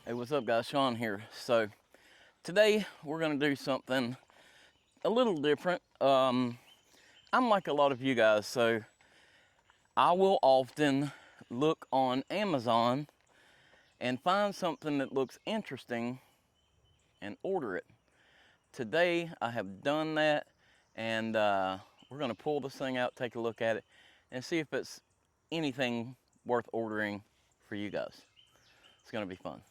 Hey, what's up guys? Sean here. So today we're gonna do something a little different. I'm like a lot of you guys, so I will often look on Amazon and find something that looks interesting and order it. Today I have done that, and we're gonna pull this thing out, take a look at it, and see if it's anything worth ordering for you guys. It's gonna be fun.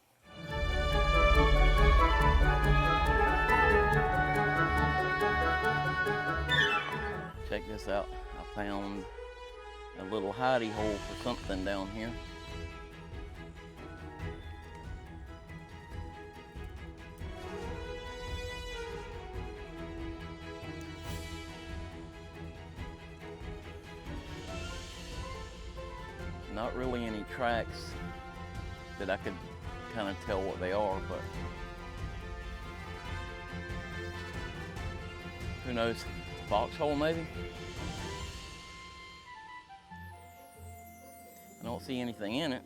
Check this out. I found a little hidey hole for something down here. Not really any tracks that I could kind of tell what they are, but who knows? Foxhole maybe? I don't see anything in it.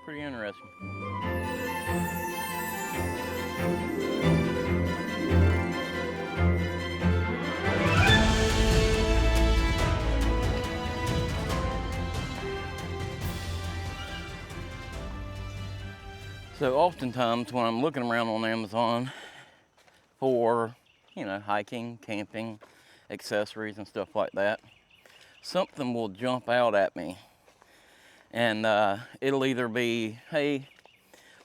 Pretty interesting. So oftentimes when I'm looking around on Amazon for, hiking, camping, accessories and stuff like that, something will jump out at me. And it'll either be, hey,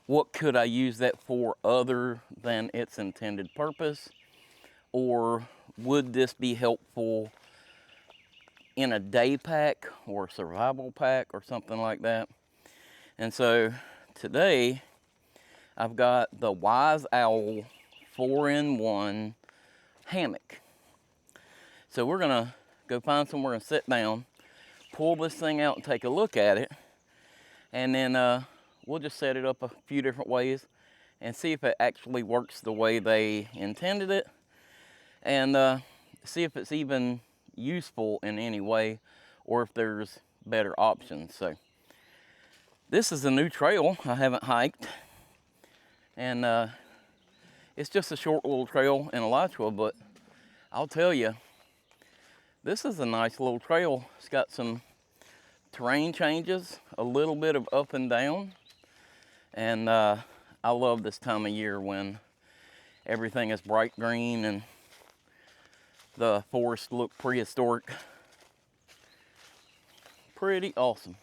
what could I use that for other than its intended purpose? Or would this be helpful in a day pack or survival pack or something like that? And so today I've got the Wise Owl 4-in-1 hammock. So we're gonna go find somewhere and sit down, pull this thing out and take a look at it, and then we'll just set it up a few different ways and see if it actually works the way they intended it, and see if it's even useful in any way or if there's better options. So this is a new trail I haven't hiked, and it's just a short little trail in Alachua, but I'll tell you, this is a nice little trail. It's got some terrain changes, a little bit of up and down, and I love this time of year when everything is bright green and the forests look prehistoric. Pretty awesome.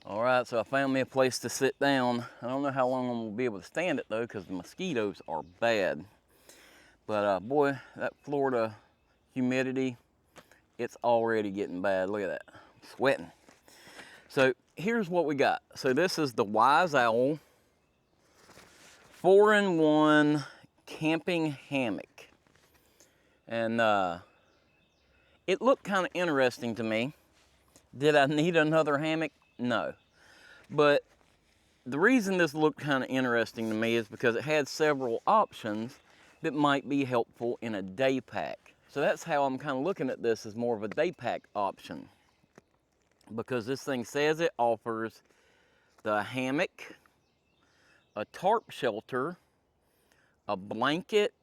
All right, so I found me a place to sit down. I don't know how long I'm gonna be able to stand it though, because the mosquitoes are bad. But boy, that Florida humidity, it's already getting bad. Look at that, I'm sweating. So here's what we got. So this is the Wise Owl 4-in-1 camping hammock. And it looked kind of interesting to me. Did I need another hammock? No. But the reason this looked kind of interesting to me is because it had several options that might be helpful in a day pack. So that's how I'm kind of looking at this, as more of a day pack option. Because this thing says it offers the hammock, a tarp shelter, a blanket,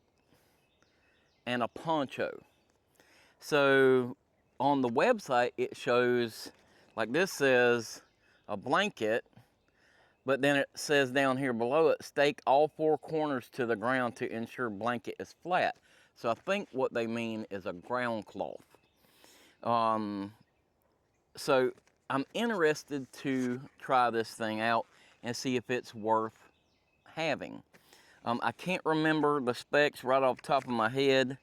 and a poncho. So on the website, it shows, like this says a blanket, but then it says down here below it, stake all 4 corners to the ground to ensure blanket is flat. So I think what they mean is a ground cloth. So I'm interested to try this thing out and see if it's worth having. I can't remember the specs right off the top of my head,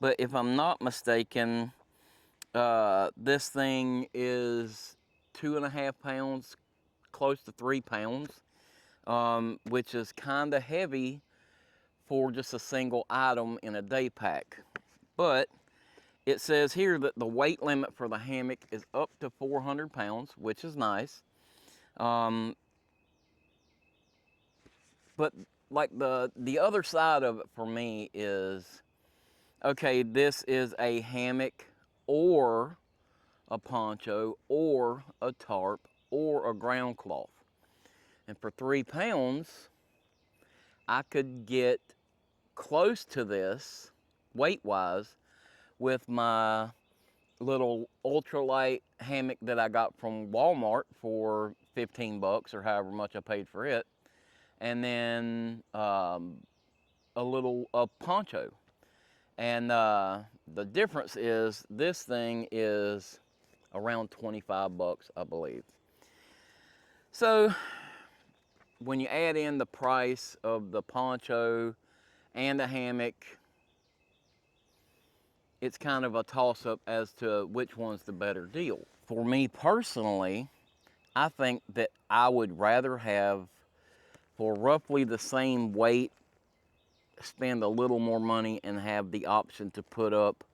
but if I'm not mistaken, this thing is 2.5 pounds, close to 3 pounds, which is kind of heavy for just a single item in a day pack. But it says here that the weight limit for the hammock is up to 400 pounds, which is nice. But like the other side of it for me is, okay, this is a hammock or a poncho or a tarp or a ground cloth. And for 3 pounds, I could get close to this weight-wise with my little ultralight hammock that I got from Walmart for 15 bucks or however much I paid for it. And then a poncho. And the difference is this thing is around 25 bucks, I believe. So when you add in the price of the poncho and the hammock, it's kind of a toss-up as to which one's the better deal. For me personally, I think that I would rather have, for roughly the same weight, spend a little more money and have the option to put up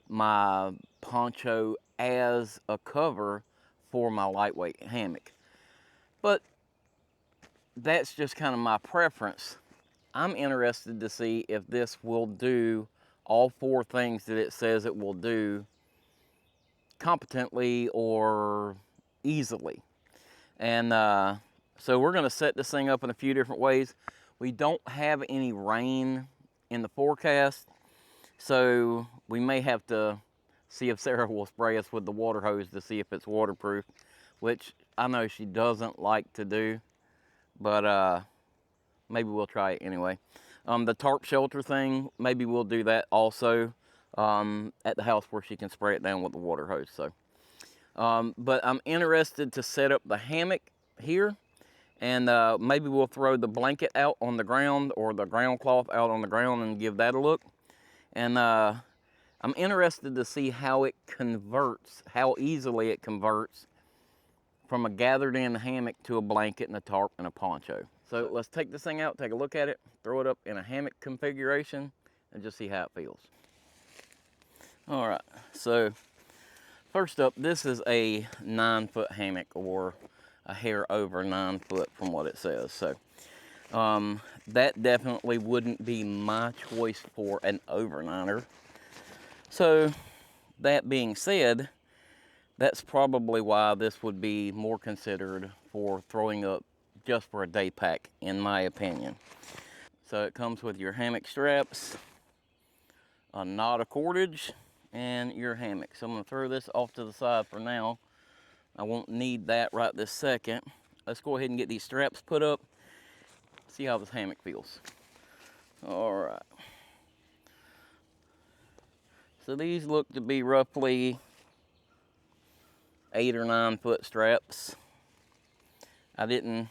my poncho as a cover for my lightweight hammock. But that's just kind of my preference. I'm interested to see if this will do all 4 things that it says it will do competently or easily. And so we're going to set this thing up in a few different ways. We don't have any rain in the forecast, so we may have to see if Sarah will spray us with the water hose to see if it's waterproof, which I know she doesn't like to do, but maybe we'll try it anyway. The tarp shelter thing, maybe we'll do that also at the house where she can spray it down with the water hose. So, but I'm interested to set up the hammock here, and maybe we'll throw the blanket out on the ground or the ground cloth out on the ground and give that a look. And I'm interested to see how it converts, how easily it converts from a gathered in hammock to a blanket and a tarp and a poncho. So let's take this thing out, take a look at it, throw it up in a hammock configuration, and just see how it feels. All right, so first up, this is a 9-foot hammock, or a hair over 9 foot from what it says. So that definitely wouldn't be my choice for an overnighter. So that being said, that's probably why this would be more considered for throwing up just for a day pack, in my opinion. So it comes with your hammock straps, a knot of cordage, and your hammock. So I'm gonna throw this off to the side for now. I won't need that right this second. Let's go ahead and get these straps put up, see how this hammock feels. All right. So these look to be roughly 8 or 9 foot straps. I didn't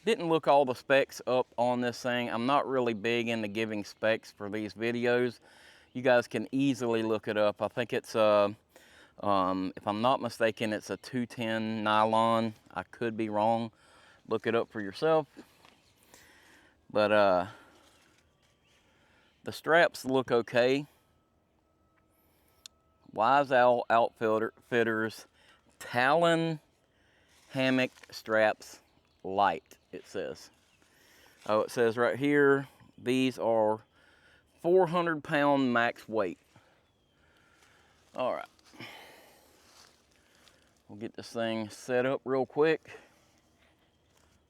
look all the specs up on this thing. I'm not really big into giving specs for these videos. You guys can easily look it up. I think it's if I'm not mistaken, it's a 210 nylon. I could be wrong. Look it up for yourself. But the straps look okay. Wise Owl Outfitters Talon hammock straps light, it says. Oh, it says right here, these are 400-pound max weight. All right. We'll get this thing set up real quick.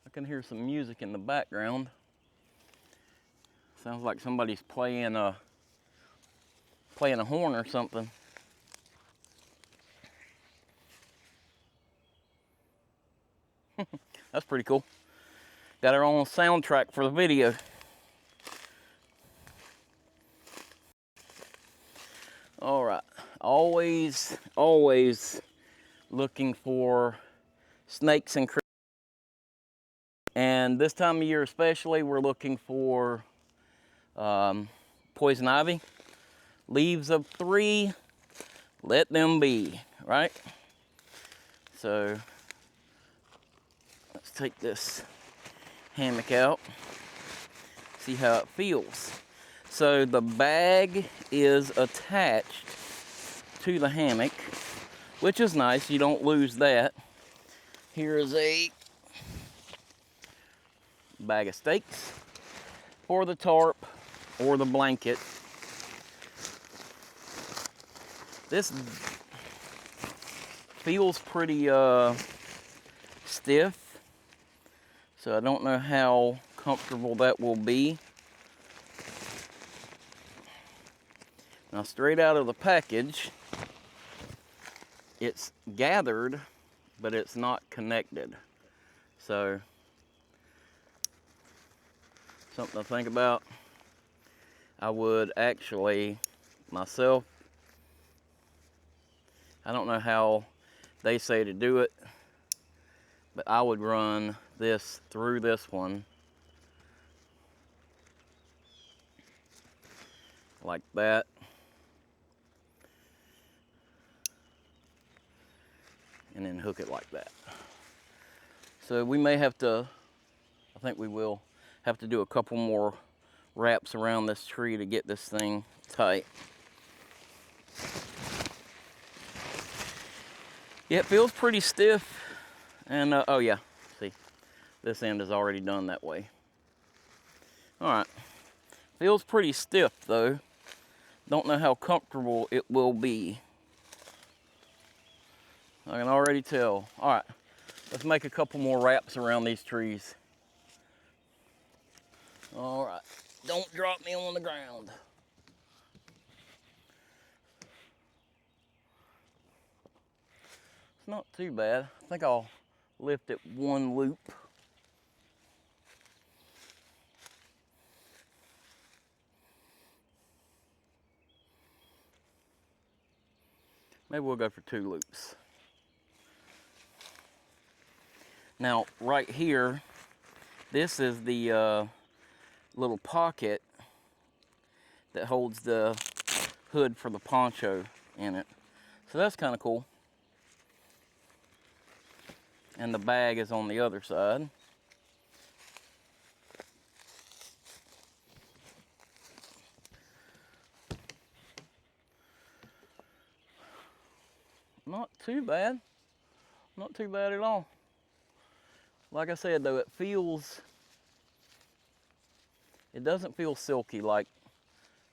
I can hear some music in the background. Sounds like somebody's playing a horn or something. That's pretty cool. Got our own soundtrack for the video. All right, always looking for snakes and critters. And this time of year especially, we're looking for poison ivy. Leaves of 3, let them be, right? So let's take this hammock out, see how it feels. So the bag is attached to the hammock, which is nice, you don't lose that. Here is a bag of stakes for the tarp or the blanket. This feels pretty stiff, so I don't know how comfortable that will be. Now, straight out of the package, it's gathered, but it's not connected. So, something to think about. I would actually, myself, I don't know how they say to do it, but I would run this through this one, like that. And then hook it like that. So we may have to, I think we will have to do a couple more wraps around this tree to get this thing tight. Yeah, it feels pretty stiff. And oh yeah, see, this end is already done that way. All right, feels pretty stiff though. Don't know how comfortable it will be. I can already tell. All right, let's make a couple more wraps around these trees. All right, don't drop me on the ground. It's not too bad. I think I'll lift it one loop. Maybe we'll go for 2 loops. Now, right here, this is the little pocket that holds the hood for the poncho in it. So that's kind of cool. And the bag is on the other side. Not too bad. Not too bad at all. Like I said though, it doesn't feel silky like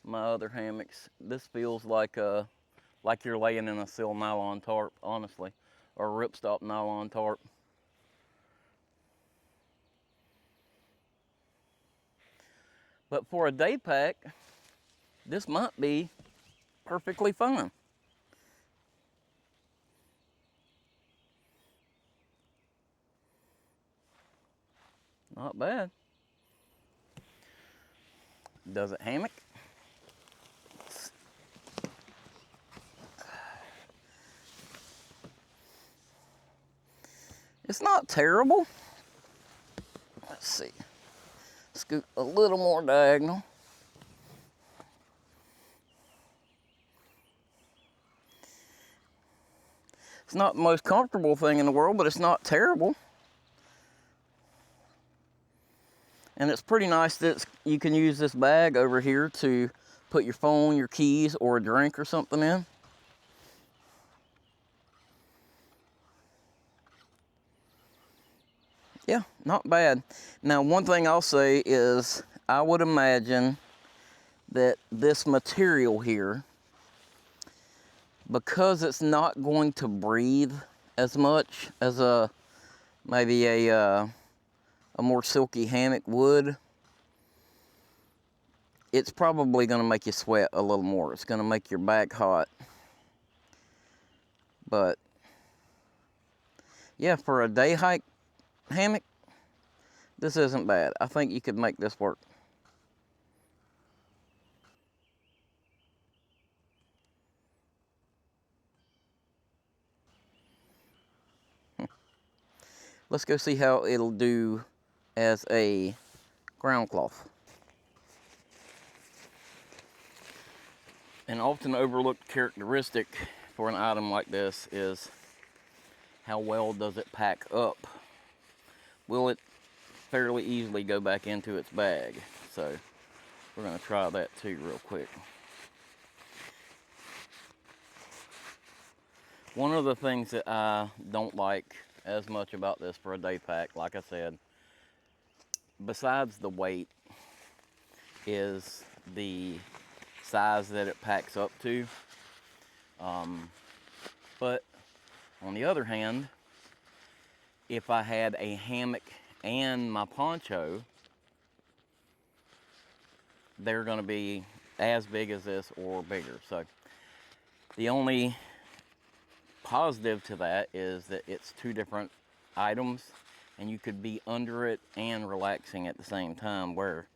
my other hammocks. This feels like you're laying in a seal nylon tarp, honestly, or a ripstop nylon tarp. But for a day pack, this might be perfectly fine. Not bad. Does it hammock? It's not terrible. Let's see. Scoot a little more diagonal. It's not the most comfortable thing in the world, but it's not terrible. And it's pretty nice that you can use this bag over here to put your phone, your keys, or a drink or something in. Yeah, not bad. Now, one thing I'll say is I would imagine that this material here, because it's not going to breathe as much as maybe a more silky hammock would, it's probably going to make you sweat a little more. It's going to make your back hot. But yeah, for a day hike hammock, this isn't bad. I think you could make this work. Let's go see how it'll do as a ground cloth. An often overlooked characteristic for an item like this is how well does it pack up? Will it fairly easily go back into its bag? So we're going to try that too real quick. One of the things that I don't like as much about this for a day pack, like I said, besides the weight, is the size that it packs up to. But on the other hand, if I had a hammock and my poncho, they're going to be as big as this or bigger. So the only positive to that is that it's two different items and you could be under it and relaxing at the same time, where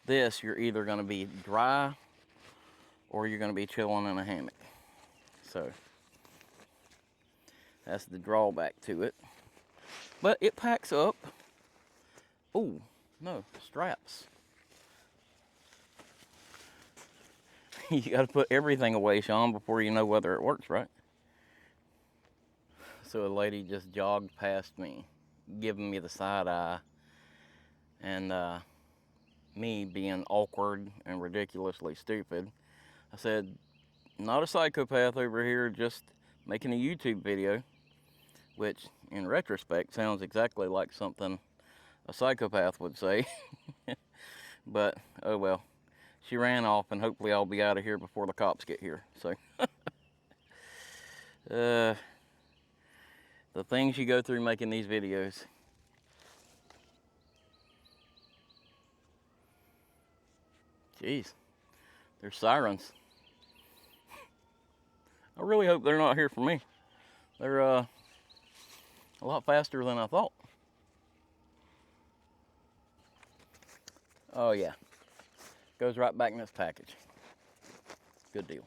this, you're either going to be dry or you're going to be chilling in a hammock. So that's the drawback to it. But it packs up. Oh, no, straps. You got to put everything away, Sean, before you know whether it works, right? So a lady just jogged past me, giving me the side eye, and me being awkward and ridiculously stupid, I said, not a psychopath over here, just making a YouTube video, which in retrospect sounds exactly like something a psychopath would say. But oh well, she ran off, and hopefully I'll be out of here before the cops get here. So the things you go through making these videos. Jeez, there's sirens. I really hope they're not here for me. They're a lot faster than I thought. Oh yeah, goes right back in this package. Good deal.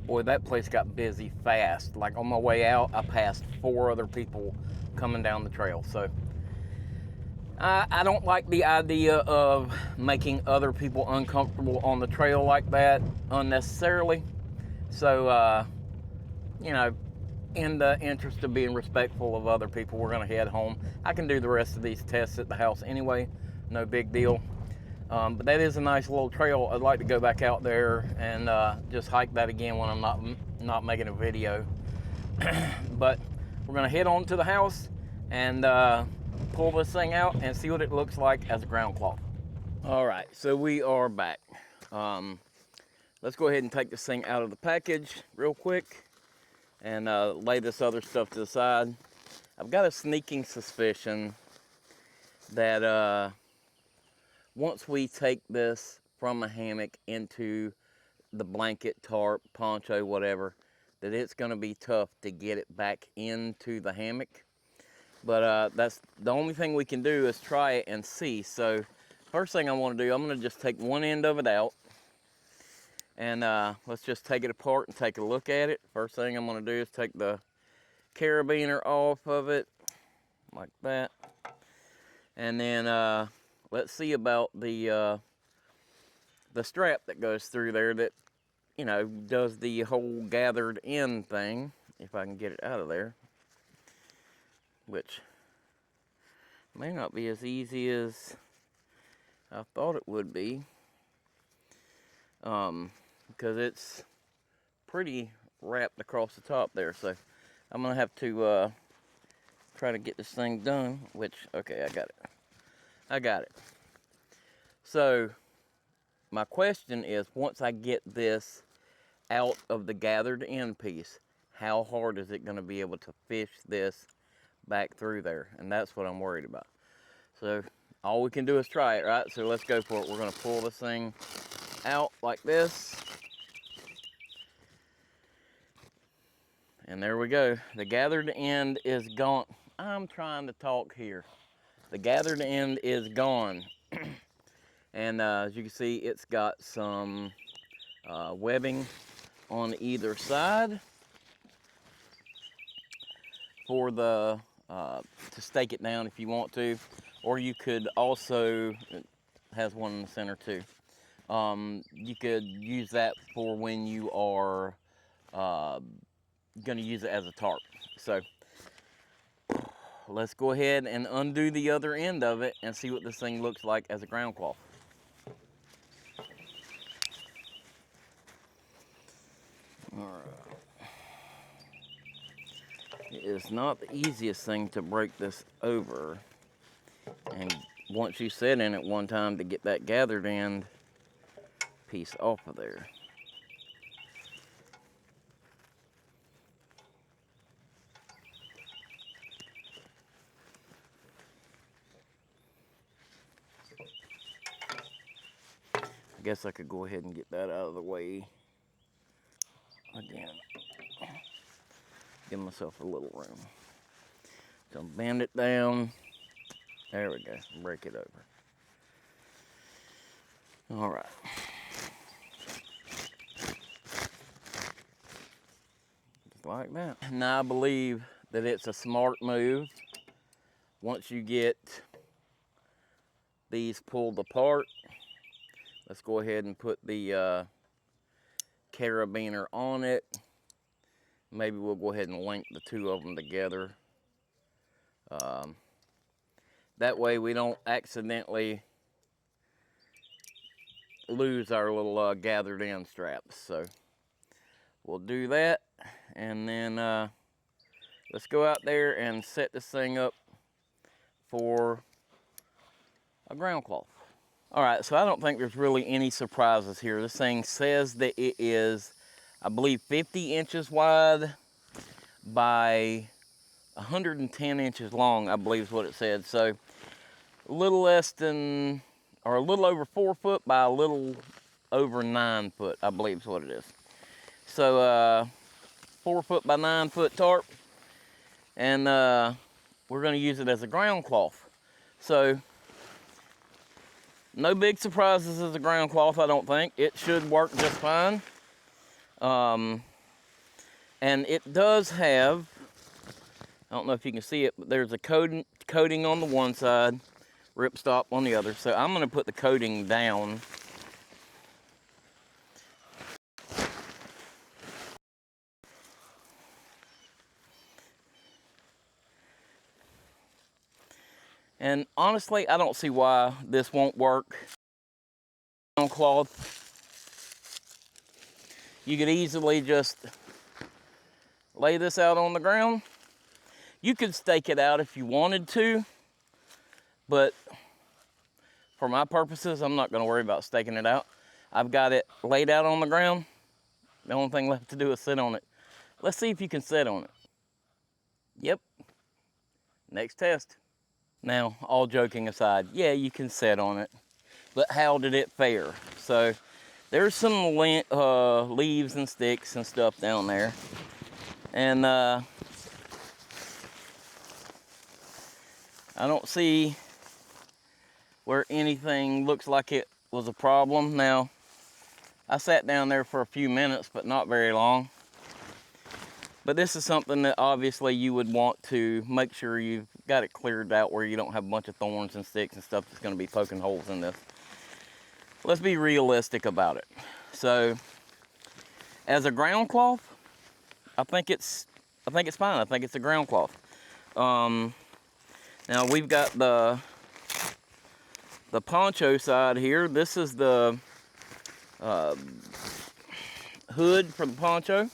Boy, that place got busy fast. Like on my way out, I passed 4 other people coming down the trail. So I don't like the idea of making other people uncomfortable on the trail like that unnecessarily. So, you know, in the interest of being respectful of other people, we're going to head home. I can do the rest of these tests at the house anyway. No big deal. But that is a nice little trail. I'd like to go back out there and just hike that again when I'm not making a video. But we're gonna head on to the house and pull this thing out and see what it looks like as a ground cloth. All right, so we are back. Let's go ahead and take this thing out of the package real quick and lay this other stuff to the side. I've got a sneaking suspicion that once we take this from a hammock into the blanket, tarp, poncho, whatever, that it's going to be tough to get it back into the hammock. But that's the only thing we can do is try it and see. So first thing I want to do, I'm going to just take one end of it out. And let's just take it apart and take a look at it. First thing I'm going to do is take the carabiner off of it, like that. And then let's see about the strap that goes through there that, you know, does the whole gathered in thing, if I can get it out of there. which may not be as easy as I thought it would be, because it's pretty wrapped across the top there. So I'm gonna have to try to get this thing done, which, okay, I got it. So my question is, once I get this out of the gathered end piece, how hard is it going to be able to fish this back through there? And that's what I'm worried about. So all we can do is try it, right? So let's go for it. We're going to pull this thing out like this. And there we go. The gathered end is gone. I'm trying to talk here. The gathered end is gone. And as you can see, it's got some webbing on either side for the to stake it down if you want to, or you could also, it has one in the center too. You could use that for when you are going to use it as a tarp. So let's go ahead and undo the other end of it and see what this thing looks like as a ground cloth. It is not the easiest thing to break this over, and once you set in it one time, to get that gathered end piece off of there. I guess I could go ahead and get that out of the way again. Give myself a little room. So bend it down. There we go. Break it over. All right. Just like that. Now I believe that it's a smart move. Once you get these pulled apart, let's go ahead and put the carabiner on it. Maybe we'll go ahead and link the two of them together. That way we don't accidentally lose our little gathered end straps. So we'll do that, and then let's go out there and set this thing up for a ground cloth. All right, so I don't think there's really any surprises here. This thing says that it is, I believe, 50 inches wide by 110 inches long, I believe is what it said. So a little less than, or a little over 4 foot by a little over 9 foot, I believe is what it is. So 4 foot by 9 foot tarp, and we're gonna use it as a ground cloth. So no big surprises as a ground cloth, I don't think. It should work just fine. And it does have, I don't know if you can see it, but there's a coating on the one side, ripstop on the other. So I'm gonna put the coating down. And honestly, I don't see why this won't work on cloth. You could easily just lay this out on the ground. You could stake it out if you wanted to, but for my purposes, I'm not gonna worry about staking it out. I've got it laid out on the ground. The only thing left to do is sit on it. Let's see if you can sit on it. Yep, next test. Now, all joking aside, yeah, you can sit on it, but how did it fare? So there's some leaves and sticks and stuff down there. And I don't see where anything looks like it was a problem. Now, I sat down there for a few minutes, but not very long. But this is something that obviously you would want to make sure you've got it cleared out where you don't have a bunch of thorns and sticks and stuff that's going to be poking holes in this. Let's be realistic about it. So, as a ground cloth, I think it's fine. I think it's a ground cloth. Now we've got the Poncho side here. This is the hood for the Poncho,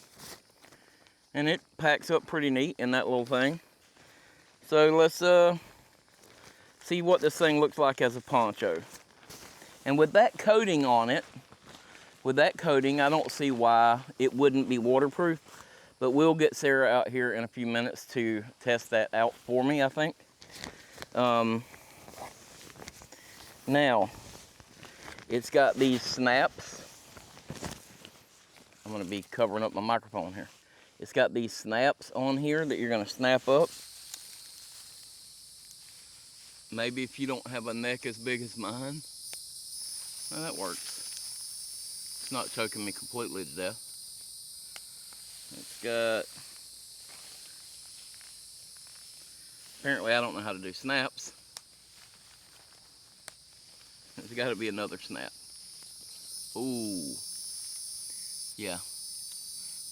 and it packs up pretty neat in that little thing. So let's see what this thing looks like as a Poncho. And with that coating on it, I don't see why it wouldn't be waterproof. But we'll get Sarah out here in a few minutes to test that out for me, I think. Now, it's got these snaps. I'm gonna be covering up my microphone here. It's got these snaps on here that you're gonna snap up. Maybe if you don't have a neck as big as mine. Well, that works. It's not choking me completely to death. It's got, apparently I don't know how to do snaps. There's got to be another snap. Ooh, yeah,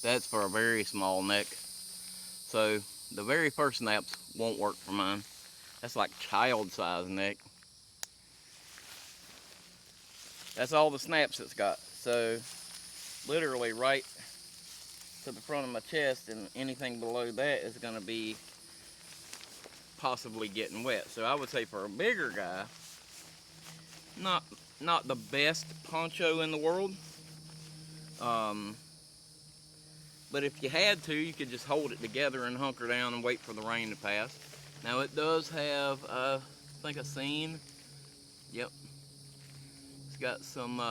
that's for a very small neck. So the very first snaps won't work for mine. That's like child size neck. That's all the snaps it's got. So literally right to the front of my chest, and anything below that is going to be possibly getting wet. So I would say for a bigger guy, not the best poncho in the world. But if you had to, you could just hold it together and hunker down and wait for the rain to pass. Now it does have, I think, a seam. Yep. It's got some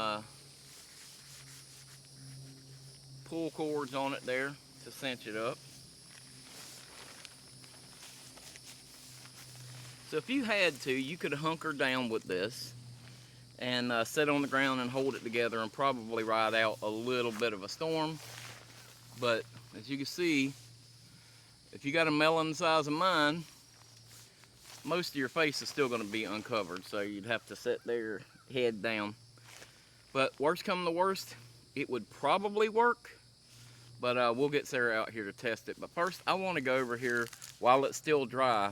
pull cords on it there to cinch it up. So if you had to, you could hunker down with this and sit on the ground and hold it together and probably ride out a little bit of a storm. But as you can see, if you got a melon the size of mine, most of your face is still going to be uncovered, so you'd have to sit there head down. But worst come to worst, it would probably work, but we'll get Sarah out here to test it. But first, I want to go over here while it's still dry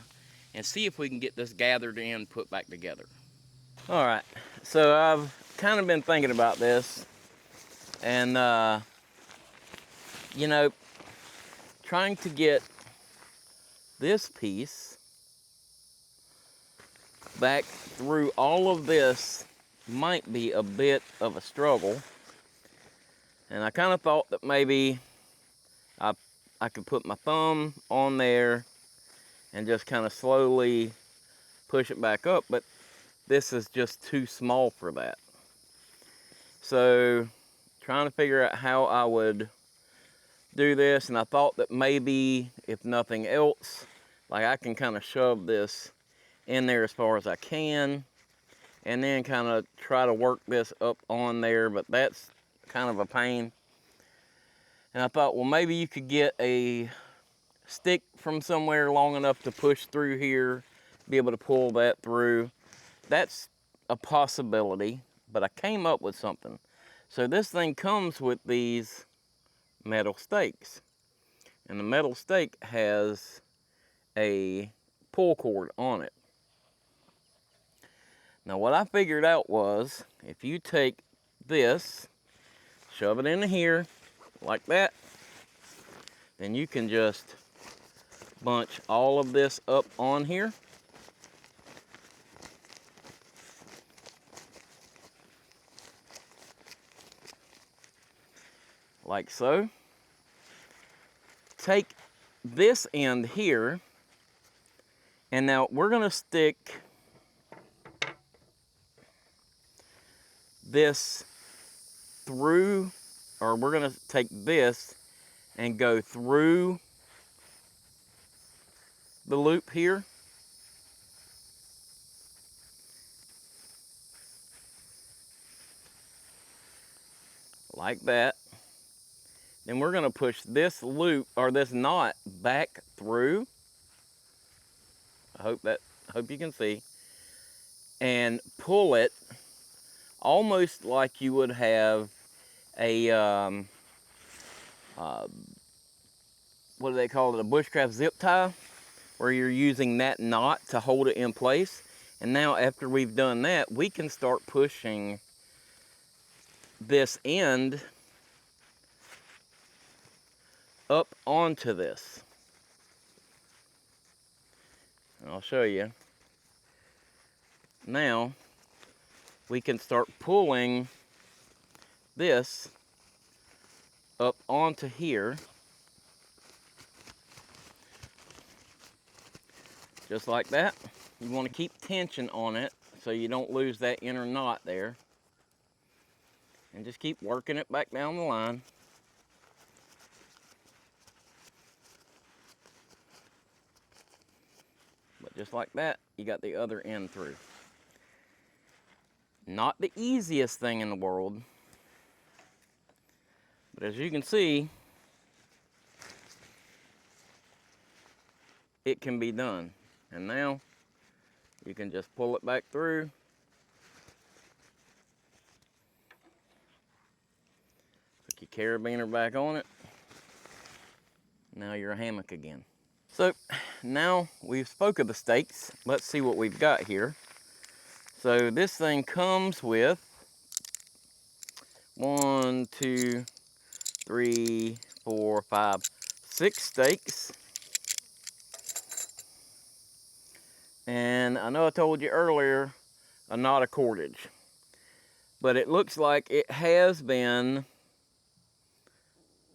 and see if we can get this gathered in, put back together. All right, so I've kind of been thinking about this, and you know, trying to get this piece back through all of this might be a bit of a struggle. And I kind of thought that maybe I could put my thumb on there and just kind of slowly push it back up, but this is just too small for that. So trying to figure out how I would do this, and I thought that maybe, if nothing else, like I can kind of shove this in there as far as I can and then kind of try to work this up on there, but that's kind of a pain. And I thought, well, maybe you could get a stick from somewhere long enough to push through here, be able to pull that through. That's a possibility, but I came up with something. So this thing comes with these metal stakes, and the metal stake has a pull cord on it. Now what I figured out was, if you take this, shove it in here like that, then you can just bunch all of this up on here. Like so. Take this end here, and now we're going to stick this through, or we're going to take this and go through the loop here. Like that. Then we're going to push this loop, or this knot, back through. I hope you can see. And pull it almost like you would have a what do they call it, a bushcraft zip tie. where you're using that knot to hold it in place. And now after we've done that, we can start pushing this end up onto this. And I'll show you. Now we can start pulling this up onto here, just like that. You want to keep tension on it so you don't lose that inner knot there, and just keep working it back down the line. But just like that, you got the other end through. Not the easiest thing in the world, but as you can see, it can be done. And now you can just pull it back through. Put your carabiner back on it. Now you're a hammock again. So now we've spoke of the stakes. Let's see what we've got here. So this thing comes with 1, 2, 3, 4, 5, 6 stakes. And I know I told you earlier, a knot of cordage. But it looks like it has been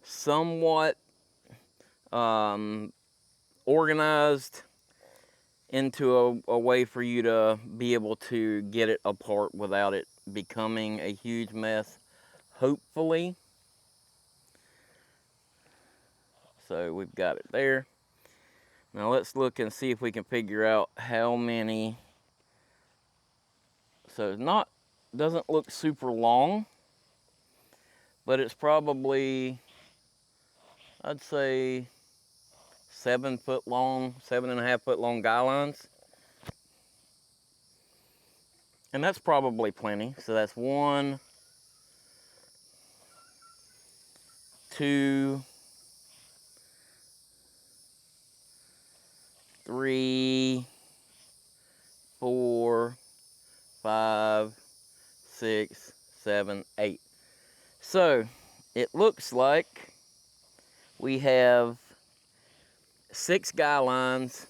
somewhat organized into a way for you to be able to get it apart without it becoming a huge mess, hopefully. So we've got it there. Now let's look and see if we can figure out how many. So it's not, doesn't look super long, but it's probably, I'd say 7 foot long, 7.5 foot long guy lines. And that's probably plenty. So that's 1, 2, 3, 4, 5, 6, 7, 8. So it looks like we have 6 guy lines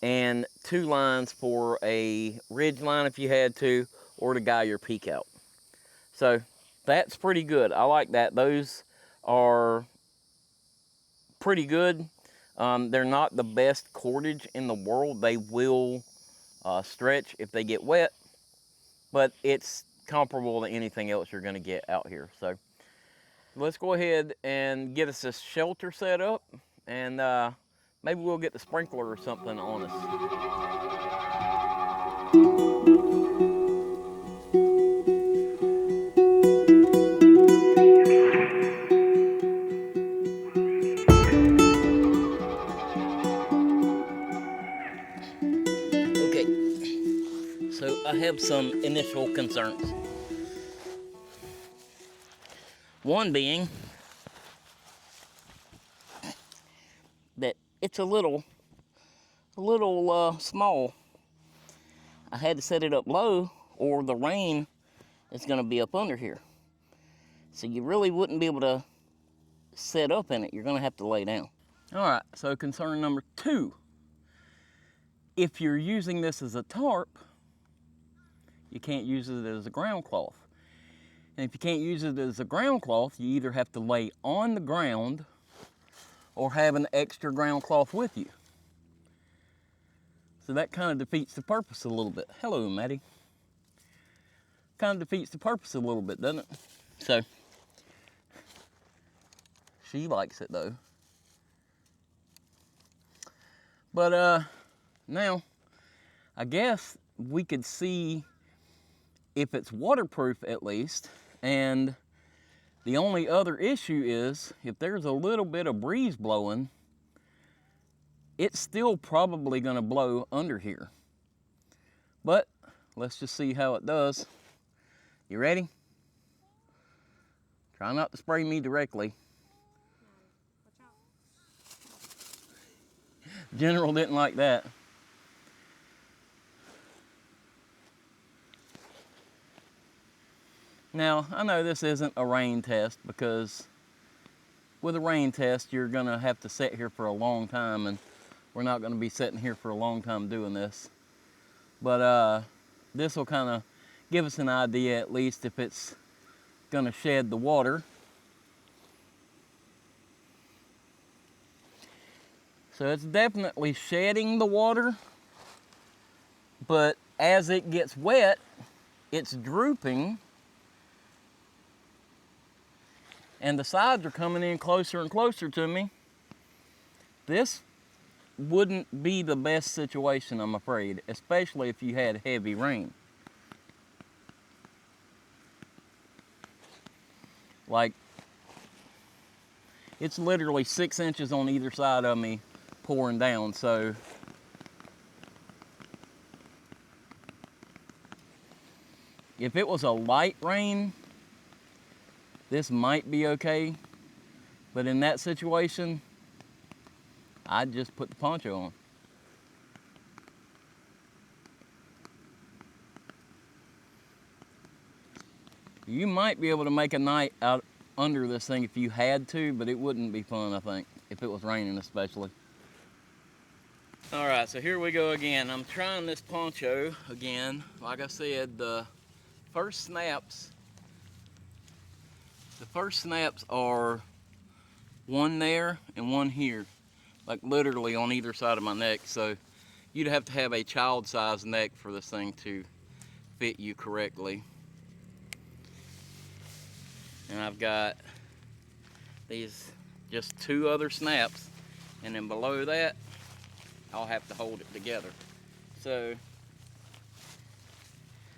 and 2 lines for a ridge line if you had to, or to guy your peak out. So that's pretty good. I like that. Those are pretty good. They're not the best cordage in the world. They will stretch if they get wet, but it's comparable to anything else you're going to get out here. So let's go ahead and get us a shelter set up, and maybe we'll get the sprinkler or something on us. So I have some initial concerns. One being that it's a little small. I had to set it up low, or the rain is going to be up under here. So you really wouldn't be able to set up in it. You're going to have to lay down. All right, so concern number 2. If you're using this as a tarp, you can't use it as a ground cloth. And if you can't use it as a ground cloth, you either have to lay on the ground or have an extra ground cloth with you. So that kind of defeats the purpose a little bit. Hello, Maddie. Kind of defeats the purpose a little bit, doesn't it? So, she likes it though. But now, I guess we could see if it's waterproof at least. And the only other issue is if there's a little bit of breeze blowing, it's still probably going to blow under here. But let's just see how it does. You ready? Try not to spray me directly. General didn't like that. Now, I know this isn't a rain test, because with a rain test, you're gonna have to sit here for a long time, and we're not gonna be sitting here for a long time doing this. But this will kind of give us an idea, at least, if it's gonna shed the water. So it's definitely shedding the water, but as it gets wet, it's drooping, and the sides are coming in closer and closer to me. This wouldn't be the best situation, I'm afraid, especially if you had heavy rain. Like, it's literally 6 inches on either side of me pouring down, so if it was a light rain, this might be okay, but in that situation, I'd just put the poncho on. You might be able to make a night out under this thing if you had to, but it wouldn't be fun, I think, if it was raining especially. All right, so here we go again. I'm trying this poncho again. Like I said, the first snaps are one there and one here, like literally on either side of my neck. So you'd have to have a child-sized neck for this thing to fit you correctly. And I've got these just 2 other snaps, and then below that I'll have to hold it together. So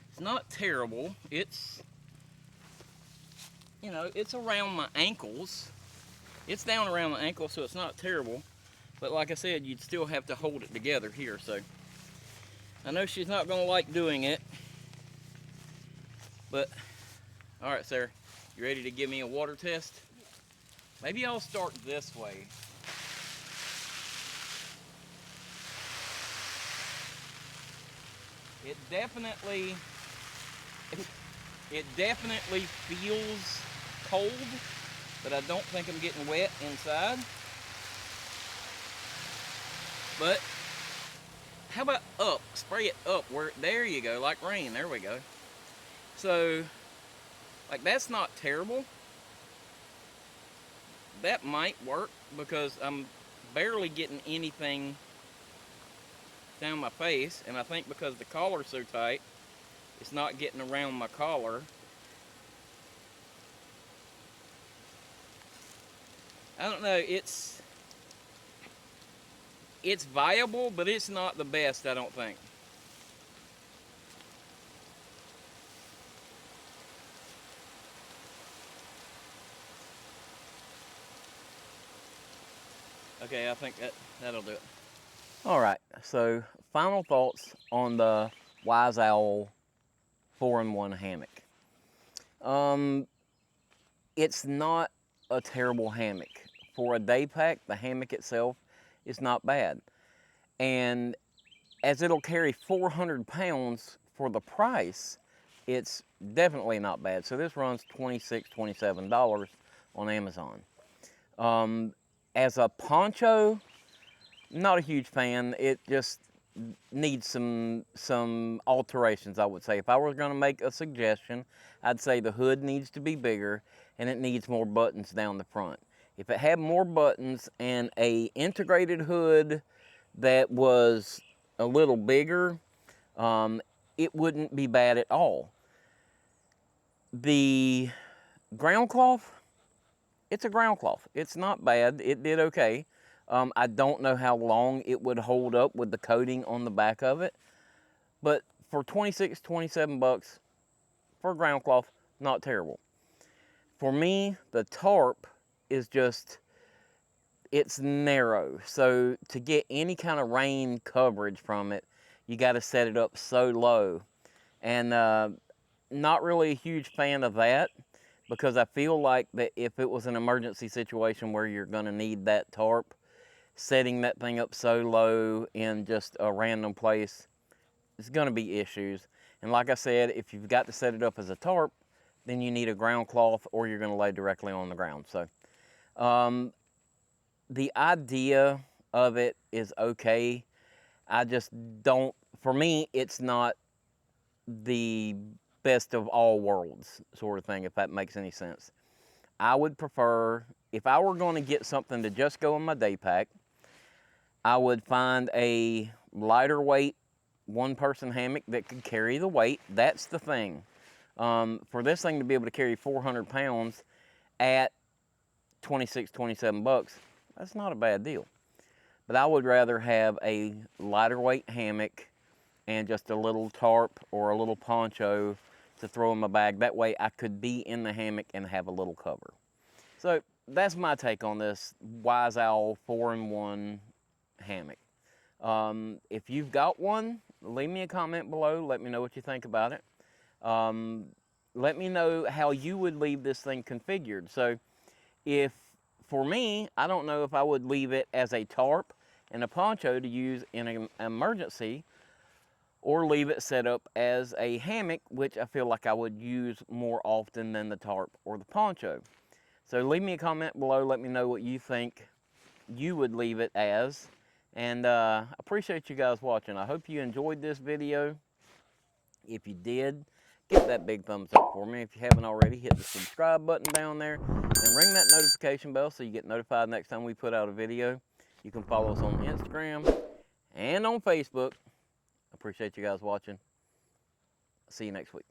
it's not terrible. It's, you know, it's around my ankles. It's down around my ankles, so it's not terrible. But like I said, you'd still have to hold it together here. So I know she's not gonna like doing it, but all right, Sarah, you ready to give me a water test? Maybe I'll start this way. It definitely feels cold, but I don't think I'm getting wet inside. But how about up? Spray it up where, there you go, like rain, there we go. So, like, that's not terrible. That might work because I'm barely getting anything down my face, and I think because the collar's so tight, it's not getting around my collar. I don't know, it's viable, but it's not the best, I don't think. Okay, I think that'll do it. All right, so final thoughts on the Wise Owl 4-in-1 hammock. It's not a terrible hammock. For a day pack, the hammock itself is not bad. And as it'll carry 400 pounds for the price, it's definitely not bad. So this runs $26, $27 on Amazon. As a poncho, not a huge fan. It just needs some alterations, I would say. If I were gonna make a suggestion, I'd say the hood needs to be bigger and it needs more buttons down the front. If it had more buttons and a integrated hood that was a little bigger, it wouldn't be bad at all. The ground cloth, it's a ground cloth. It's not bad. It did okay. I don't know how long it would hold up with the coating on the back of it, but for 26, 27 bucks for a ground cloth, not terrible. For me, the tarp is just, it's narrow. So to get any kind of rain coverage from it, you got to set it up so low. And not really a huge fan of that, because I feel like that if it was an emergency situation where you're going to need that tarp, setting that thing up so low in just a random place, it's going to be issues. And like I said, if you've got to set it up as a tarp, then you need a ground cloth or you're going to lay directly on the ground. So the idea of it is okay. I just don't, for me, it's not the best of all worlds sort of thing, if that makes any sense. I would prefer, if I were going to get something to just go in my day pack, I would find a lighter weight one-person hammock that could carry the weight. That's the thing. For this thing to be able to carry 400 pounds at 26, 27 bucks, that's not a bad deal. But I would rather have a lighter weight hammock and just a little tarp or a little poncho to throw in my bag. That way I could be in the hammock and have a little cover. So that's my take on this Wise Owl 4-in-1 hammock. If you've got one, leave me a comment below. Let me know what you think about it. Let me know how you would leave this thing configured. So if, for me, I don't know if I would leave it as a tarp and a poncho to use in an emergency, or leave it set up as a hammock, which I feel like I would use more often than the tarp or the poncho. So leave me a comment below. Let me know what you think you would leave it as. And I appreciate you guys watching. I hope you enjoyed this video. If you did, give that big thumbs up for me. If you haven't already, hit the subscribe button down there and ring that notification bell so you get notified next time we put out a video. You can follow us on Instagram and on Facebook. Appreciate you guys watching. See you next week.